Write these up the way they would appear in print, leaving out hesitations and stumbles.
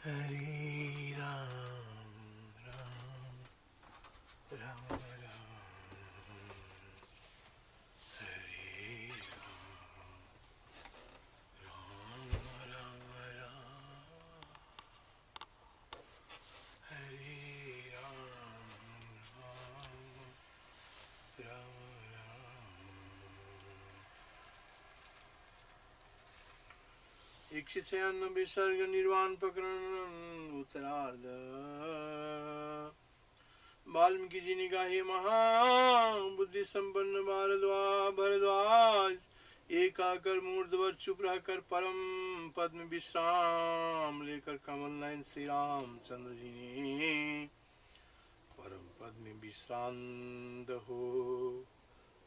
Hare Ram, Ram Ram Ram, Hare Ram, Ram Ram Ram, Hare Ram, Ram Ram. 196 सर्ग निर्वाण प्रकरण उत्तरार्ध। वाल्मीकि जी ने कहा, हे महाबुद्धि संपन्न भरद्वाज, एक आकर मूर्धवर चुप रहकर परम पद में विश्राम लेकर कमल नयन श्री रामचंद्र जी ने परम पद में विश्रांत हो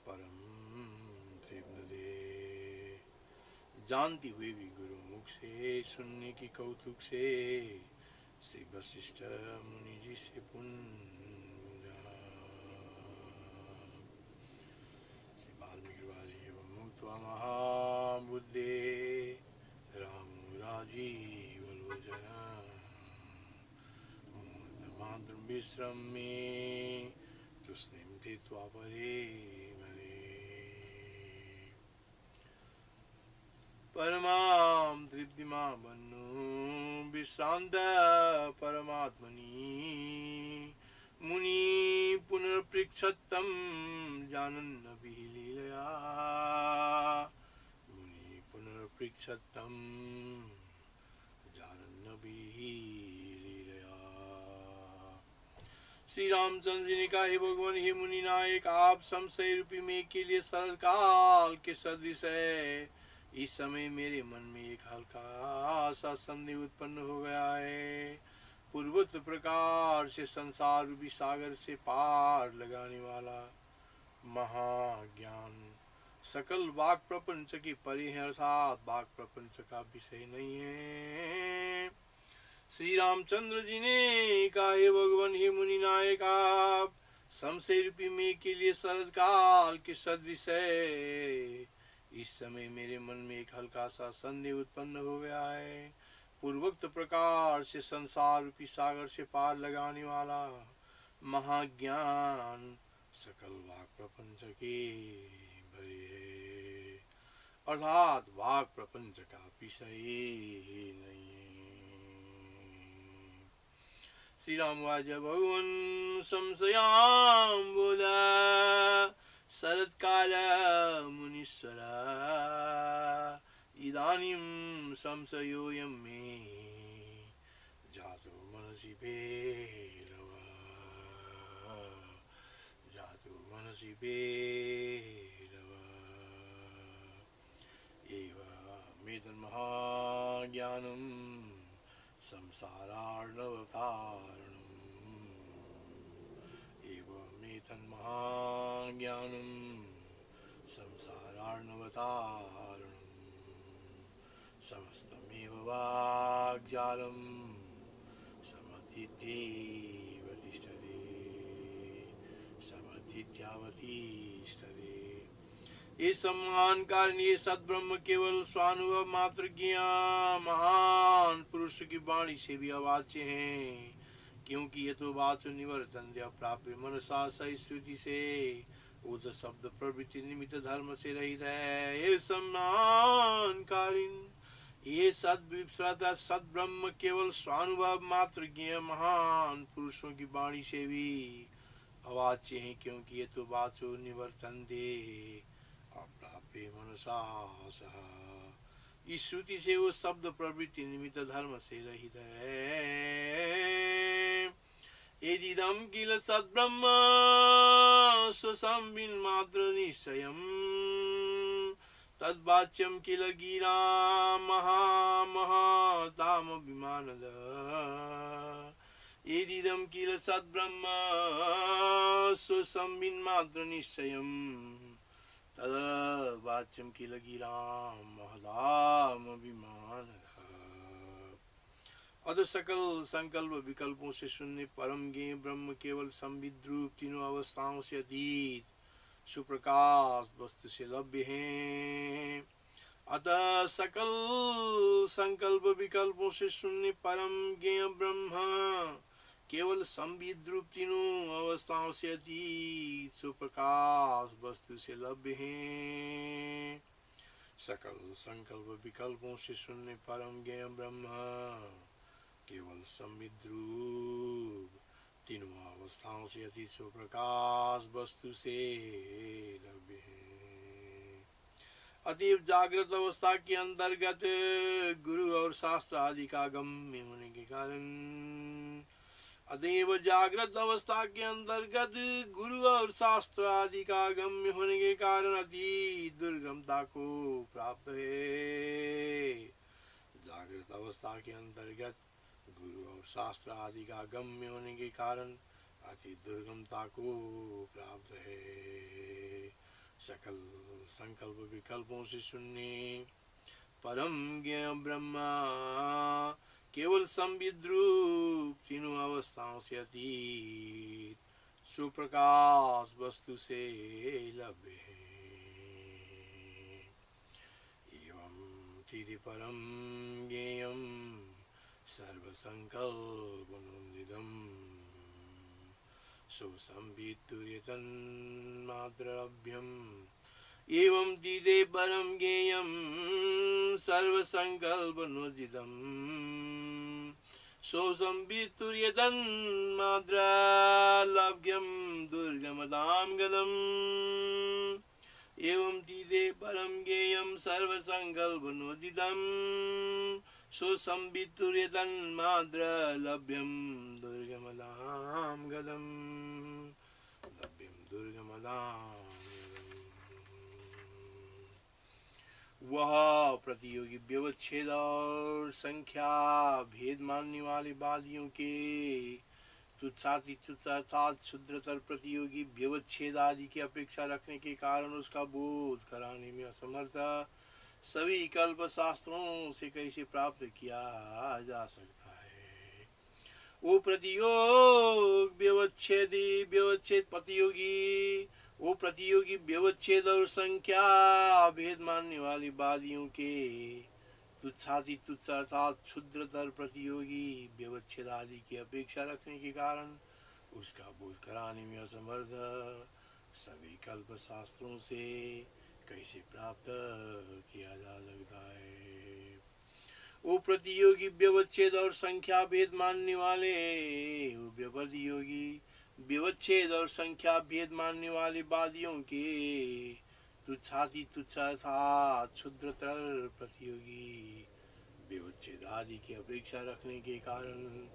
परम तृप्त दे जानती हुई भी गुरु मुख से सुनने की कौतुक से श्री वशिष्ठ मुनि जी से पुण्य श्री वाल्मीकि वाजी एवं मुक्त्वा महाबुद्धे राम राजीव लोचन मूर्धमात्र विश्रमे तुष्णिं तीर्त्वा परे परमां तृप्तिमा बन्नु विश्रांत परमात्मनि मुनि पुनर्पृच्छत्तं जानन्नपि लीलया मुनि पुनर्पृच्छत्तं जानन्नपि लीलया। श्री रामचंद्र जी ने कहा, हे भगवान, हे मुनि नायक, आप संशय रूपी मेघ के लिए सरल काल के सदृश है। इस समय मेरे मन में एक हल्का सा संदेह उत्पन्न हो गया है। पूर्वोक्त प्रकार से संसार रूपी सागर से पार लगाने वाला महाज्ञान सकल वाक प्रपंच की परे है, अर्थात वाक प्रपंच का विषय नहीं है। श्री रामचंद्र जी ने कहा, हे भगवान, हे मुनि नायक, आप संशय रूपी मेघ के लिए शरद काल के सदृश है। इस समय मेरे मन में एक हल्का सा संदेह उत्पन्न हो गया है। पूर्वोक्त प्रकार से संसार रूपी सागर से पार लगाने वाला महाज्ञान सकल वाक प्रपंच के भरे है, अर्थात वाक प्रपंच का विषय ही नहीं है। श्री राम वाज भगवन संशयाम बोला शरद काल मुनीश्वर इदानीं संशयोऽयं मे जातो मनसि भेलव जातो मनसि भेलव एवमेतन्महाज्ञानं संसारार्णवतारणम् एवमेतन्महाज्ञानं संसारार्णवतारणम् समस्तमेव वाग्जालं समतीत्येवतिष्ठते समतीत्यावतिष्ठते। ये सम्मान कारण ये सद्ब्रह्म केवल स्वानुभव मात्र ज्ञान महान पुरुष की वाणी से भी अवाच्य हैं, क्योंकि ये तो वाचो निवर्तन्ते अप्राप्य मनसा सही श्रुति से उत शब्द प्रवृत्ति निमित्त धर्म से रहित है। ये सम्मान कारिन ये सद्ब्रह्म केवल स्वानुभव मात्र ज्ञ महान पुरुषों की वाणी से भी अवाच्य हैं, क्योंकि ये तो वाचो निवर्तन्ते अप्राप्य मनसा सह इस श्रुति से वो शब्द प्रवृत्ति निमित्त धर्म से रहित है। एदिदं किल सद्ब्रह्म स्वसंबिन मात्र निश्चयम् तद्वाच्यं किल गिरा महामहतामभिमानद। एदिदं किल सद्ब्रह्म स्वसंबिन मात्र निश्चयम् तद्वाच्यं किल गिरा महदामभिमानद। अद सकल संकल्प विकल्पों से शून्य परम ज्ञेय ब्रह्म केवल संविद्रूप तीनों अवस्थाओं से अतीत सुप्रकाश वस्तु से लभ्य हैं। अतः सकल संकल्प विकल्पों से शून्य परम ज्ञेय ब्रह्म केवल संविद रूप तीनों अवस्थाओं से अतीत सुप्रकाश वस्तु से लभ्य है। सकल संकल्प विकल्पों से शून्य परम ज्ञेय ब्रह्म केवल संविद रूप तीनों अवस्थाओं से अतीत सुप्रकाश वस्तु से लभ्य है। अतीव जागृत अवस्था के अंतर्गत गुरु और शास्त्र आदि का गम्य होने के कारण अतीव जागृत अवस्था के अंतर्गत गुरु और शास्त्र आदि का गम्य होने के कारण अति दुर्गमता को प्राप्त है। जागृत अवस्था के अंतर्गत गुरु और शास्त्र आदि का गम्य होने के कारण अति दुर्गमता को प्राप्त है। सकल संकल्प विकल्पों से शून्य परम ज्ञेय ब्रह्मा केवल संविद रूप तीनों अवस्थाओं से अतीत सुप्रकाश वस्तु से लभ्य है। एवं तीति परम ज्ञेयम सर्वसंकल्पनोदितम् सुसंवितुर्यतन्मात्रलभ्यम् एवं तीते परम ज्ञेयं सर्वसंकल्पनोदितम् सुसंवितुर्यतन्मात्रलभ्यं दुर्गमतां गतम् एवं तीते परम ज्ञेयं सर्वसंकल्पनोदितम् सुसंवितुर्यतन्मात्रलभ्यं दुर्गमतां गतम् लभ्यं दुर्गमतां। वह प्रतियोगी व्यवच्छेद और संख्या भेद मानने वाले वादियों के तुच्छातीत अर्थात शुद्रतर प्रतियोगी व्यवच्छेद आदि की अपेक्षा रखने के कारण उसका बोध कराने में असमर्थ सभी कल्प शास्त्रों से कैसे प्राप्त किया जा सकता है। वो प्रतियोग व्यवच्छेद प्रतियोगी वो प्रतियोगी व्यवच्छेद और संख्या भेद मानने वाली वादियों के तुच्छ अर्थात क्षुद्रतर प्रतियोगी व्यवच्छेद आदि की अपेक्षा रखने के कारण उसका बोध कराने में असमर्थ सभी कल्प शास्त्रों से कैसे प्राप्त किया जा सकता है। वो प्रतियोगी व्यवच्छेद और संख्या भेद मानने वाले वो प्रतियोगी व्यवच्छेद और संख्या भेद मानने वाले वादियों के तुच्छ अर्थात क्षुद्रतर प्रतियोगी व्यवच्छेद आदि की अपेक्षा रखने के कारण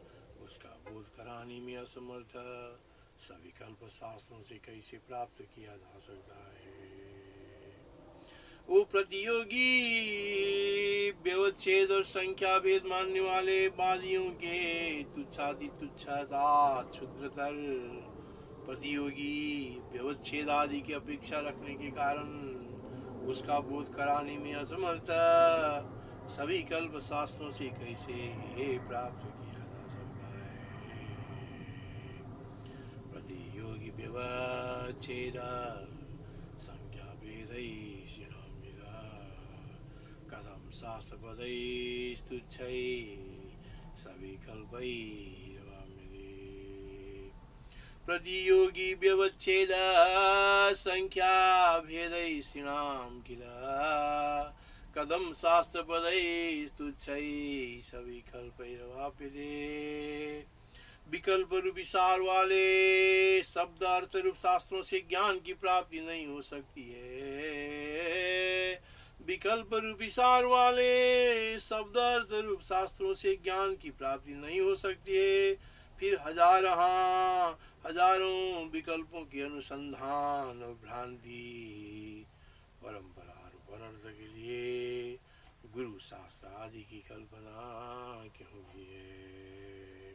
उसका बोध कराने में असमर्थ सभी कल्प शास्त्रों से कैसे प्राप्त किया जा सकता है। वो प्रतियोगी व्यवच्छेद और संख्या भेद मानने वाले वादियों के तुच्छादि क्षुद्रतर प्रतियोगी व्यवच्छेद आदि की अपेक्षा रखने के कारण उसका बोध कराने में असमर्थ सभी कल्प शास्त्रों से कैसे प्राप्त किया जा सकता है। प्रतियोगी व्यवच्छेद संख्या भेदै कथम शास्त्र पदैस्तुच्छै सभी कल्पै प्रतियोगी व्यवच्छेद संख्या भेदैषिणां किल कदम शास्त्र पदैस्तुच्छै सभी कल्पैरवाप्यते। विकल्प रूपी सार वाले शब्द अर्थ रूप शास्त्रों से ज्ञान की प्राप्ति नहीं हो सकती है। विकल्प रूपी सार वाले शब्द अर्थ रूप शास्त्रों से ज्ञान की प्राप्ति नहीं हो सकती है। फिर हजारों विकल्पों के अनुसंधान और भ्रांति परंपरा रूप अनर्थ के लिए गुरु शास्त्र आदि की कल्पना क्यों की है।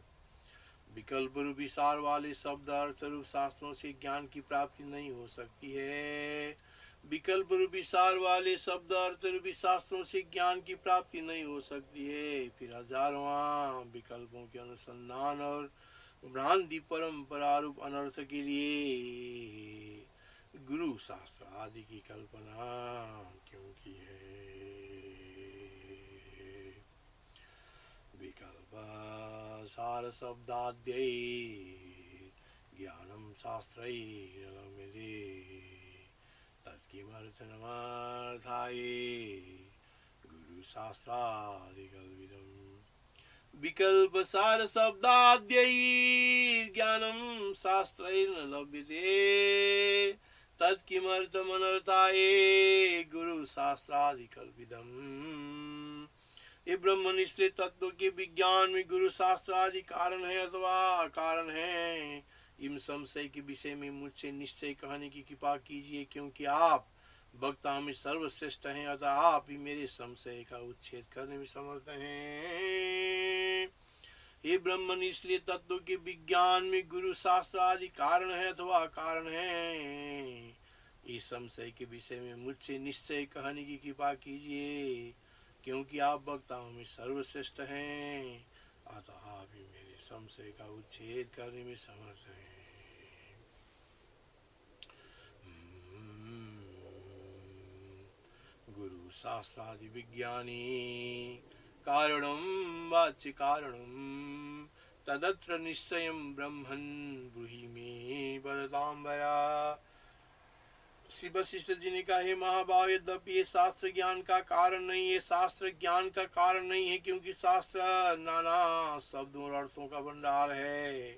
विकल्प रूपी सार वाले शब्द अर्थ रूप शास्त्रों से ज्ञान की प्राप्ति नहीं हो सकती है। विकल्प रूपी सार वाले शब्द अर्थ रूपी शास्त्रों से ज्ञान की प्राप्ति नहीं हो सकती है। फिर हजारों विकल्पों के अनुसंधान और भ्रांति परंपरा रूप अनर्थ के लिए गुरु शास्त्र आदि की कल्पना क्यों की है। सारशब्दाद्यै ज्ञानं शास्त्रैर्लभ्यते तत्किमर्थमर्थाय गुरुशास्त्रादिकल्पितम् विकल्पसारशब्दाद्यै ज्ञानं शास्त्रैर्न लभ्यते तत्किमर्थमनर्थाय गुरुशास्त्रादिकल्पितम्। ये ब्रह्म निश्चित तत्व के विज्ञान में गुरु शास्त्र आदि कारण है अथवा कारण है, इन संशय के विषय में मुझसे निश्चय कहने की कृपा कीजिए, क्योंकि आप वक्ता में सर्वश्रेष्ठ हैं, अतः आप ही मेरे संशय का उच्छेद करने में समर्थ हैं। ये ब्रह्म निश्चय तत्व के विज्ञान में गुरु शास्त्र आदि कारण है अथवा कारण है, इस संशय के विषय में मुझसे निश्चय कहने की कृपा कीजिए, क्योंकि आप वक्ताओं में सर्वश्रेष्ठ हैं, अतः आप ही मेरे संशय का उच्छेद करने में समर्थ हैं। गुरु शास्त्रादि विज्ञानी कारणं वाच्य कारणं तदत्र निश्चयं ब्रह्मन् ब्रूहि मे वदताम्बरा। श्री वशिष्ठ जी ने कहा, हे महाभाव, यद्यपि ये शास्त्र ज्ञान का कारण नहीं है, शास्त्र ज्ञान का कारण नहीं है, क्योंकि शास्त्र नाना शब्दों और अर्थों का भंडार है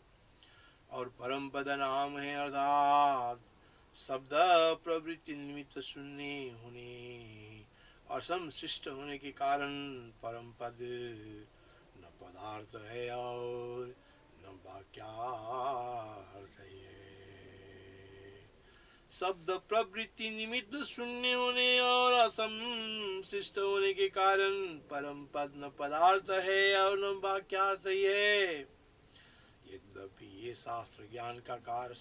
और परम पद नाम है, अर्थात शब्द प्रवृत्ति निमित्त शून्य होने और संशिष्ट होने के कारण परम पद न पदार्थ है और न वाक्यार्थ है। शब्द प्रवृत्ति निमित्त शून्य होने और असंशिष्ट होने के कारण परम पद न पदार्थ है और न वाक्यार्थ है। यद्यपि ये शास्त्र ज्ञान का कारण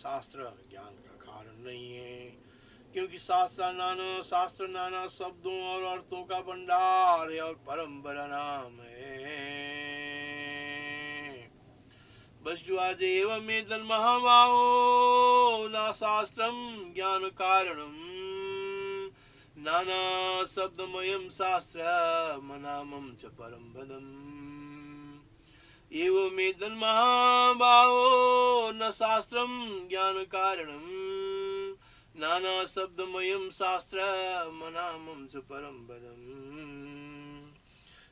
नहीं है, क्योंकि शास्त्र नाना शब्दों और अर्थों का भंडार है और परम बड़ा नाम है। वस्तुवाच एवं एतन् महाभावो न शास्त्रं ज्ञान कारणं नाना शब्दमयं शास्त्रमनामं च परं पदम्। एवं एतन् महाभावो न शास्त्रं ज्ञान कारणं नाना शब्दमयं शास्त्रमनामं च परं पदम्।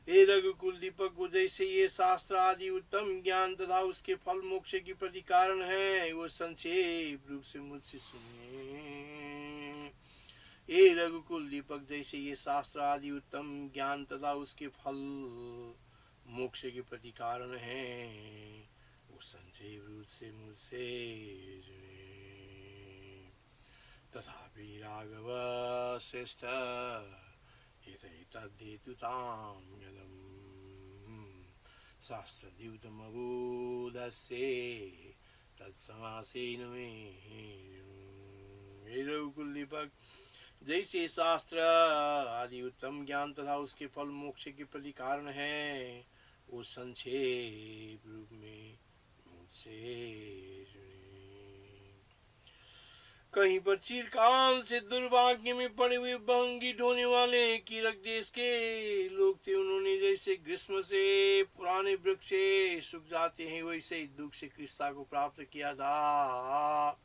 हे रघुकुल दीपक को जैसे ये शास्त्र आदि उत्तम ज्ञान तथा उसके फल मोक्ष की प्रति कारण है, वो संक्षेप रूप से मुझसे सुनिए। हे रघुकुल दीपक जैसे ये शास्त्र आदि उत्तम ज्ञान तथा उसके फल मोक्ष के प्रति कारण है, वो संक्षेप रूप से मुझसे सुनिए। तथापि राघव श्रेष्ठ तद्धेतुतां यदं शास्त्रद्यूतमबोधस्ये तत्समासेन मे। हे रघुकुल दीपक जैसे शास्त्र आदि उत्तम ज्ञान तथा उसके फल मोक्ष के प्रति कारण है, वो संक्षेप रूप में मुझसे कहीं पर चिरकाल से दुर्भाग्य में पड़े हुए भंगी ढोने वाले कीरक देश के लोग थे। उन्होंने जैसे ग्रीष्म से पुराने वृक्ष सूख जाते हैं, वैसे ही दुख से कृष्णा को प्राप्त किया था।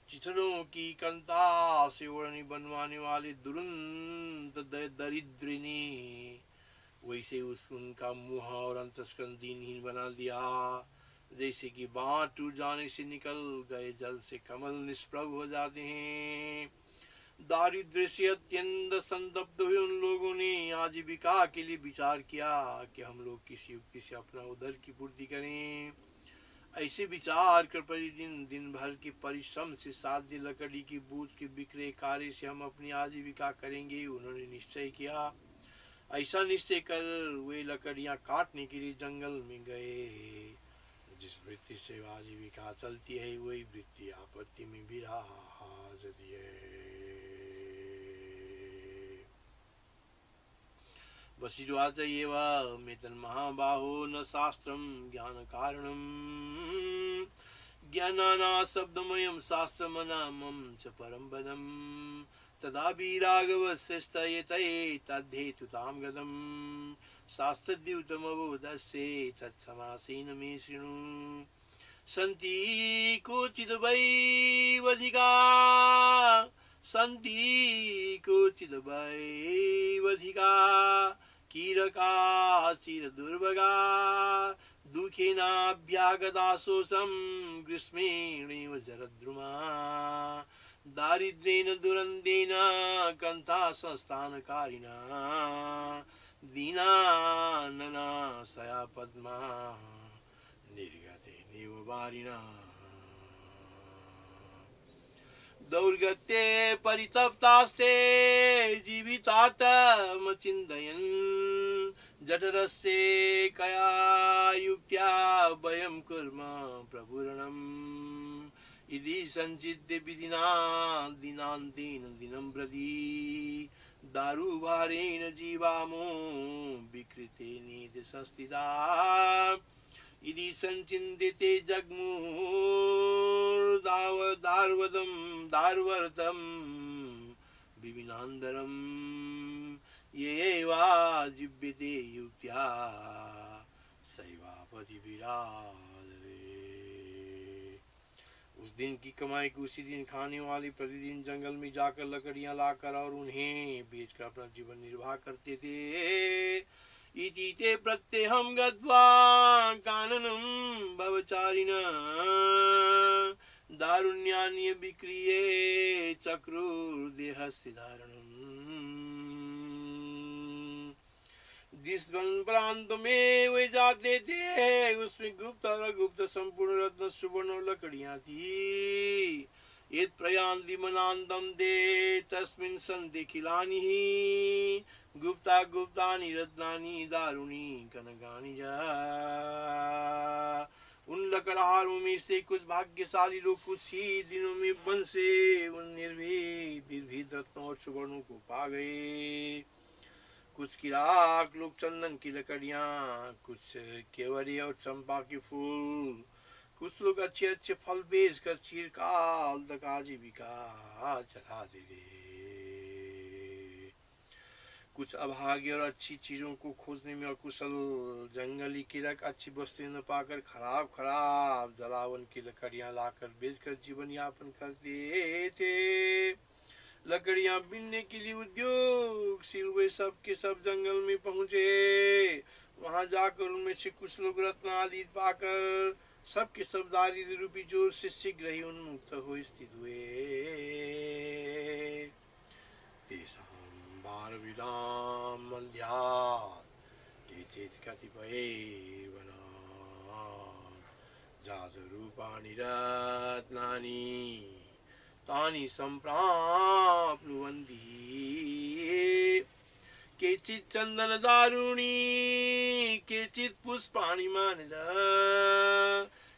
चिथड़ों की कंता से ओढ़नी बनवाने वाले दुरंत दरिद्रिनी, वैसे उनका मुँह और अंतस्करण दीनहीन बना दिया। जैसे कि बांध टूट जाने से निकल गए जल से कमल निष्प्रभ हो जाते हैं। दारिद्र्य से अत्यंत संतप्त हुए उन लोगों ने आजीविका के लिए विचार किया कि हम लोग किसी युक्ति से अपना उदर की पूर्ति करें। ऐसे विचार कर प्रतिदिन दिन भर के परिश्रम से साध्य लकड़ी की बूझ के बिक्रे कार्य से हम अपनी आजीविका करेंगे, उन्होंने निश्चय किया। ऐसा निश्चय कर वे लकड़ियां काटने के लिए जंगल में गए। जिस वृत्ति से आजीविका चलती है, वही वृत्ति आपत्ति में भी राजती है। वशिष्ठवाच एवमेतन् महाबाहो न शास्त्रं ज्ञान कारणं ज्ञानाना शब्दमयं शास्त्रमनामं च परं पदम्। तथापि राघव श्रेष्ठ तद्धेतुतां गतम्। शास्त्रद्युतमबोधस्य तत्समासेन मे शृणु सन्ति क्वचिद्वैवधिका सन्ति क्वचिद्वैवधिका कीरकाश्चिरदुर्भगा दुःखेनाभ्यागताशोषं ग्रीष्मेणैव जरद्रुमा दारिद्र्येण दुरन्तेन कन्था संस्थानकारिणा दीनाननाशया पद्मा निर्गते नैव वारिणा दौर्गत्ये परितप्तास्ते जीवितार्थमचिन्तयन् जठरस्य कया युक्त्या वयं कुर्मः प्रपूरणम् इति संचित्य विधिना दिनान्तेन दिनं प्रति दारुभारेण जीवामो विकृते नीति संस्थिता इति संचिन्त्यते जग्मुर्दार्वतं विपिनान्दरम् येवा जीव्यते युक्त्या सैवापति विराजते। उस दिन की कमाई को उसी दिन खाने वाले प्रतिदिन जंगल में जाकर लकड़ियां लाकर और उन्हें बेचकर अपना जीवन निर्वाह करते थे। इति ते प्रत्यहं गत्वा काननं भवचारिणः दारुण्यान्य विक्रिये चक्रुर्देहस्य धारणम्। जिस वन प्रांत में वे जाते थे उसमें गुप्त और अगुप्त संपूर्ण रत्न सुवर्ण लकड़ियां थी। यत् प्रयान्ति मनान्दं दे तस्मिन् सन्ति किलानि गुप्ता गुप्तानि रत्नानि दारुणी कनकानि च। उन लकड़हारों में से कुछ भाग्यशाली लोग कुछ ही दिनों में वन से उन निर्भीत रत्नों और सुवर्णों को पा गए। कुछ किराक लोग चंदन की लकड़ियां, कुछ केवड़े और चंपा के फूल, कुछ लोग अच्छे अच्छे फल बेचकर चिरकाल तक आजीविका चला देते। कुछ अभागे और अच्छी चीजों को खोजने में अकुशल जंगली किरक अच्छी वस्तुएं न पाकर खराब जलावन की लकड़ियां लाकर बेचकर जीवन यापन करते थे। लकड़ियां बीनने के लिए उद्योग सिलवे सब के सब जंगल में पहुंचे। वहां जाकर उनमें से कुछ लोग रत्न आदि पाकर सबके सब दारिद्र्य रूपी जोर से शीघ्र ही उन्मुक्त हो स्थित हुए। बारविदां मध्यात् केचित् कतिपयैर्वनात् जातरूपाणि रत्नानि तानि सम्प्राप्नुवन्ति। केचित् चन्दन दारूणि केचित् पुष्पाणि मानद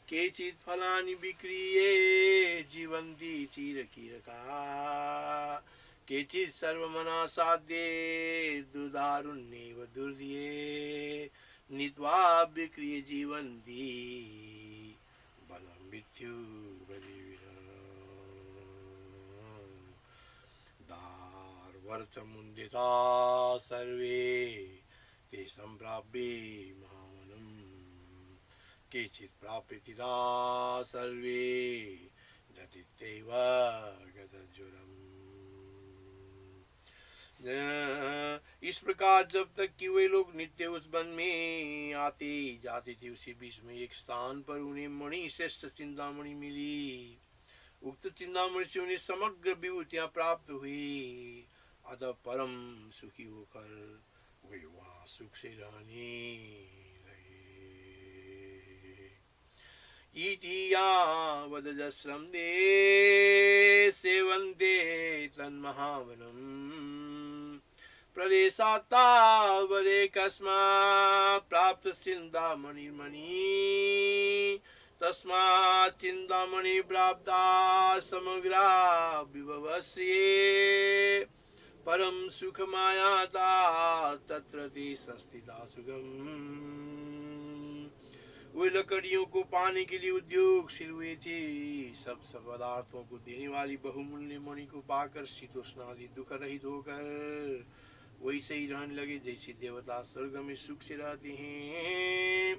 केचित् फलानि विक्रीये जीवन्ति चिरकीरका केचित् सर्वमनासाद्ये दुर्दारुण्येव दुर्दये नीत्वा विक्रीये जीवन्ति बलं दार्वर्तमुन्दिता सर्वे ते सम्प्राप्ये महावनम् केचित् प्राप्यतिदा सर्वे झटित्यैव गतज्वरम्। इस प्रकार जब तक कि वे लोग नित्य उस वन में आते जाते थे, उसी बीच में एक स्थान पर उन्हें मणि श्रेष्ठ चिंतामणि मिली। उक्त चिंतामणि से उन्हें समग्र विभूतियां प्राप्त हुई। अतः परम सुखी होकर वे वहां सुख से रहने लगे। इति यावदजस्रं दे सेवन्ते तन्महावनम् प्रदेशात्तावदेकस्मात् प्राप्तश्चिन्तामणिर्मणि तस्मात् चिन्तामणि प्राप्ता समग्रा विभवश्रिये परम सुखमायाता तत्र ते संस्थिता सुगम। वे लकड़ियों को पाने के लिए उद्योगशील हुए थे। सब पदार्थों को देने वाली बहुमूल्य मणि को पाकर शीतोष्ण आदि दुख रहित होकर वैसे ही रहने लगे जैसे देवता स्वर्ग में सुख से रहते हैं।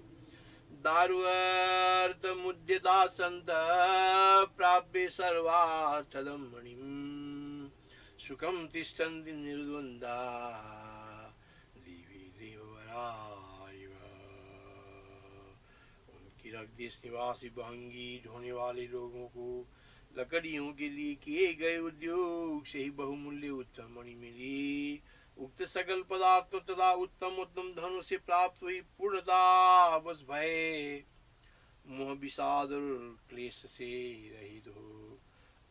दारु अर्थ मुद्यता संत प्राप्य सर्वार्थदम मणिम सुखम तिष्ठन्ति निर्द्वंदा देवी देवराय। उनकी रगदेश निवासी भंगी ढोने वाले लोगों को लकड़ियों के लिए किए गए उद्योग से ही बहुमूल्य उत्तम मणि मिली। उक्त सकल पदार्थों तथा उत्तम उत्तम धनों से प्राप्त हुई पूर्णता बस भय मोह विषाद और क्लेश से रहित हो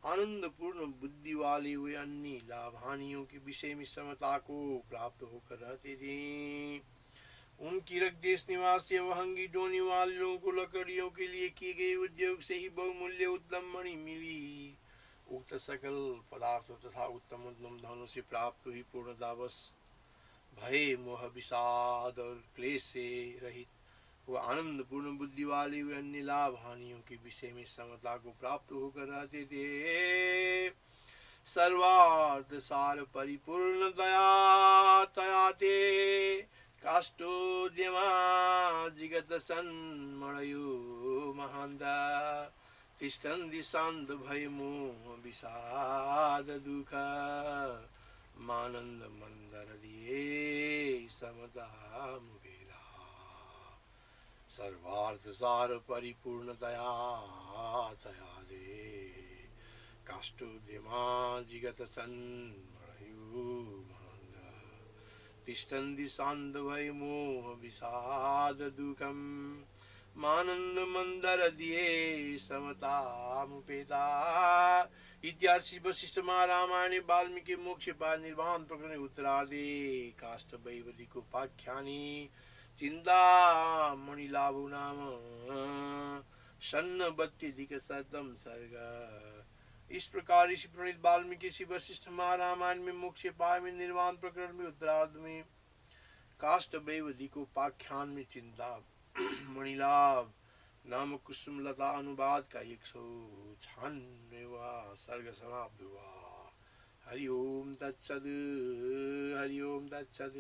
आनंद पूर्ण बुद्धि वाले हुए अन्य लाभ हानियों के विषय में समता को प्राप्त होकर रहते थे। उनकी रगदेश निवासी वहंगी डोने वाले लोगों को लकड़ियों के लिए किए गए उद्योग से ही बहुमूल्य उत्तम मणि मिली। उक्त सकल पदार्थों तथा उत्तम उत्तम धनों से प्राप्त हुई पूर्णता बस भय मोह विषाद और क्लेश से रहित वो आनंद पूर्ण बुद्धि वाले हुए अन्य लाभ हानियों के विषय में समता को प्राप्त होकर रहते थे। सर्वार्थ सार परिपूर्ण दया तयाते काष्ठोद्यमा जिगत सन्मणयो महान्ता तिष्ठन्ति शान्त भय मोह विषाद दुःख मानंद मंदर दिए समता मुभेदा। सर्वार्थ सार परिपूर्णतया तया दे काष्ठोद्यमा जिगत सन्मणयो महान्ता तिष्ठन्ति शान्त भय मोह विषाद दुःखम मानंद मंदर दिए समता मुपेता। इत्यादि वशिष्ठ महारामायणे वाल्मीकि मोक्ष पाद निर्वाण प्रकरणे उत्तरार्धे काष्ठवैवदिकोपाख्याने चिन्तामणि लाभो नाम षण्णवत्यधिकशतम सर्ग। इस प्रकार ऋषि प्रणीत वाल्मीकि श्री वशिष्ठ महारामायण में मोक्ष पाद में निर्वाण प्रकरण में उत्तरार्ध में काष्ठवैवदिकोपाख्यान में चिंता मणिलाभ नाम कुसुम लता अनुवाद का 196वां सर्ग समाप्त हुआ। हरि ओम तत्सद हरि ओम तत्सद।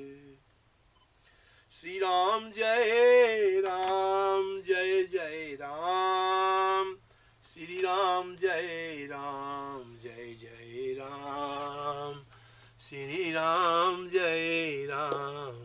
श्री राम जय राम जय जय राम श्री राम जय राम जय जय राम श्री राम जय राम